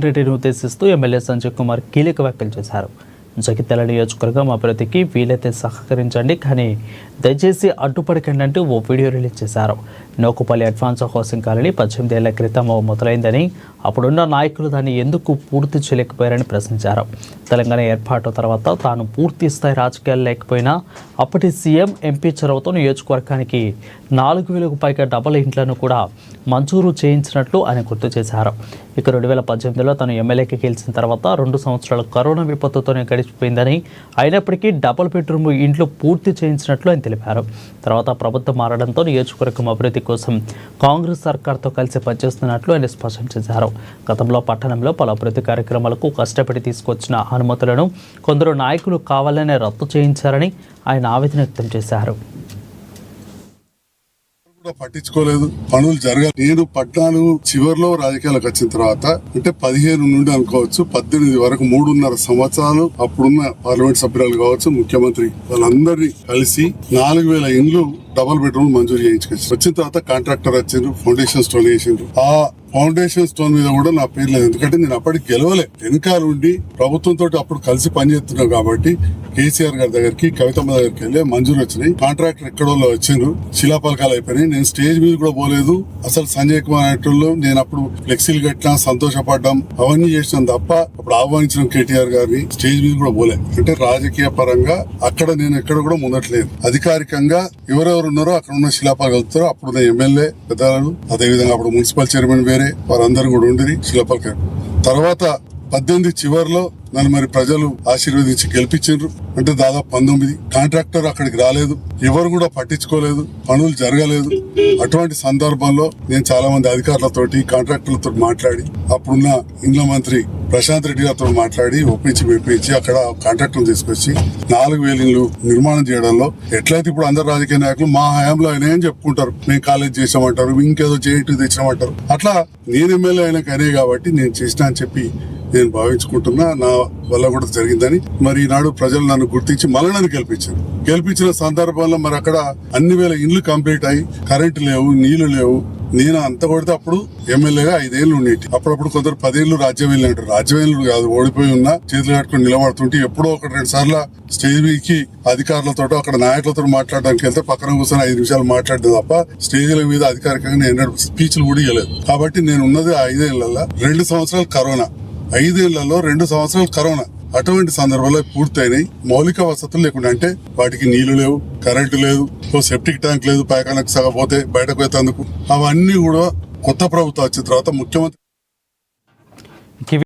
రెడ్డిని ఉద్దేశిస్తూ ఎమ్మెల్యే సంజయ్ కుమార్ కీలక వ్యాఖ్యలు చేశారు. జగిత్యాల నియోజకవర్గం అభివృద్ధికి వీలైతే సహకరించండి, కానీ దయచేసి అడ్డుపడకండి అంటూ ఓ వీడియో రిలీజ్ చేశారు. నోకుపల్లి అడ్వాన్స్ హౌసింగ్ కాలనీ 18 ఏళ్ల క్రితం మొదలైందని, అప్పుడున్న నాయకులు దాన్ని ఎందుకు పూర్తి చేయలేకపోయారని ప్రశ్నించారు. తెలంగాణ ఏర్పాటు తర్వాత తాను పూర్తి స్థాయి రాజకీయాలు లేకపోయినా అప్పటి సీఎం ఎంపీ చొరవతో నియోజకవర్గానికి 4,000కు పైగా డబుల్ ఇంట్లను కూడా మంజూరు చేయించినట్లు ఆయన గుర్తు చేశారు. ఇక 2018లో తను ఎమ్మెల్యేకి గెలిచిన తర్వాత 2 సంవత్సరాలు కరోనా విపత్తుతోనే గడిచిపోయిందని, అయినప్పటికీ డబుల్ బెడ్రూమ్ ఇంట్లో పూర్తి చేయించినట్లు ఆయన తెలిపారు. తర్వాత ప్రభుత్వం మారడంతో నియోజకవర్గం అభివృద్ధి కోసం కాంగ్రెస్ సర్కార్తో కలిసి పనిచేస్తున్నట్లు ఆయన స్పష్టం చేశారు. గతంలో పట్టణంలో పలు అభివృద్ధి కార్యక్రమాలకు కష్టపడి తీసుకొచ్చిన అనుమతులను కొందరు నాయకులు కావాలనే రద్దు చేయించారని ఆయన ఆవేదన వ్యక్తం చేశారు. పట్టించుకోలేదు, పనులు జరగాలి. నేను 14 చివరిలో రాజకీయాలకు వచ్చిన తర్వాత అంటే 15 నుండి అనుకోవచ్చు 18 వరకు 3.5 సంవత్సరాలు అప్పుడున్న పార్లమెంట్ సభ్యురాలు కావచ్చు, ముఖ్యమంత్రి వాళ్ళందరినీ కలిసి 4,000 ఇండ్లు డబుల్ బెడ్రూమ్ మంజూరు చేయించుకొచ్చి వచ్చిన తర్వాత కాంట్రాక్టర్ వచ్చిండ్రు, ఫౌండేషన్ స్టోన్ వేసిండ్రు. ఆ ఫౌండేషన్ స్టోన్ మీద కూడా నా పేరు లేదు, ఎందుకంటే నేను అప్పటికి గెలవలే. వెనకాల ఉండి ప్రభుత్వంతో అప్పుడు కలిసి పనిచేస్తున్నాం కాబట్టి కేసీఆర్ గారి దగ్గరికి, కవితమ్మ దగ్గరికి వెళ్ళి మంజూరు వచ్చినాయి. కాంట్రాక్టర్ ఎక్కడో వచ్చిండ్రు, శిలాపలకాలు అయిపోయినాయి. నేను స్టేజ్ మీద కూడా పోలేదు. అసలు సంజయ్ కుమార్ అనేటోళ్ళు నేను అప్పుడు ఫ్లెక్సీలు కట్టినా, సంతోషపడ్డాం, అవన్నీ చేసినాం తప్ప అప్పుడు ఆహ్వానించిన కేటీఆర్ గారిని స్టేజ్ మీద కూడా పోలే. అంటే రాజకీయ పరంగా అక్కడ నేను ఎక్కడ కూడా ముందట్లేదు. అధికారికంగా ఎవరెవరు ఉన్నారో అక్కడ ఉన్న శిలాపలకాలు అప్పుడున్న ఎమ్మెల్యే పెద్దలు, అదేవిధంగా అప్పుడు మున్సిపల్ చైర్మన్ వేరే వారందరూ కూడా ఉండి శిలాపలకాలు. తర్వాత 18 చివరిలో నన్ను మరి ప్రజలు ఆశీర్వదించి గెలిపించారు. అంటే దాదాపు 19 కాంట్రాక్టర్ అక్కడికి రాలేదు, ఎవరు కూడా పట్టించుకోలేదు, పనులు జరగలేదు. అటువంటి సందర్భంలో నేను చాలా మంది అధికారులతోటి, కాంట్రాక్టర్లతో మాట్లాడి అప్పుడున్న ఇండ్ల మంత్రి ప్రశాంత్ రెడ్డి గారితో మాట్లాడి మెప్పించి అక్కడ కాంట్రాక్టర్ తీసుకొచ్చి 4,000 ఇళ్లు నిర్మాణం చేయడంలో ఎట్లయితే ఇప్పుడు అందరు రాజకీయ నాయకులు మా హయాంలో ఆయన ఏం చెప్పుకుంటారు, మేము కాలేజ్ చేసామంటారు, ఇంకేదో చేయటం తెచ్చామంటారు. అట్లా నేను ఎమ్మెల్యే అయినాక అనే కాబట్టి నేను చేసినా అని చెప్పి నేను భావించుకుంటున్నా. నా వల్ల కూడా జరిగిందని మరి ఈనాడు ప్రజలు నన్ను గుర్తించి మళ్ళీ నన్ను గెలిపించిన సందర్భంలో మరి అక్కడ అన్ని వేల ఇండ్లు కంప్లీట్ అయ్యి కరెంటు లేవు, నీళ్లు లేవు. నేను అంత కొడితే అప్పుడు ఎమ్మెల్యేగా 5 ఏళ్లు ఉండేటి. అప్పుడప్పుడు కొందరు 10 ఏళ్లు రాజ్యం వెళ్ళినట్టు, రాజ్యం వెళ్ళి కాదు, ఓడిపోయి ఉన్నా చేతులు కట్టుకుని నిలబడుతుంటే ఎప్పుడో 1-2 సార్లు స్టేజ్ మీదకి అధికారులతో అక్కడ నాయకులతో మాట్లాడడానికి వెళ్తే పక్కన కూర్చొని 5 నిమిషాలు మాట్లాడదు తప్ప స్టేజ్ల మీద అధికారికంగా నేను స్పీచ్లు కూడా ఇవ్వలేదు. కాబట్టి నేను ఉన్నది 5 ఏళ్లలో 2 సంవత్సరాలు కరోనా, 5 ఏళ్లలో 2 సంవత్సరాలు కరోనా. అటువంటి సందర్భంలో పూర్తయినాయి. మౌలిక వసతులు లేకుండా, అంటే వాటికి నీళ్లు లేవు, కరెంటు లేదు, సెప్టిక్ ట్యాంక్ లేదు, పైకాలకు సగపోతే బయటకు పోయేందుకు. అవన్నీ కూడా కొత్త ప్రభుత్వం వచ్చిన తర్వాత ముఖ్యమంత్రి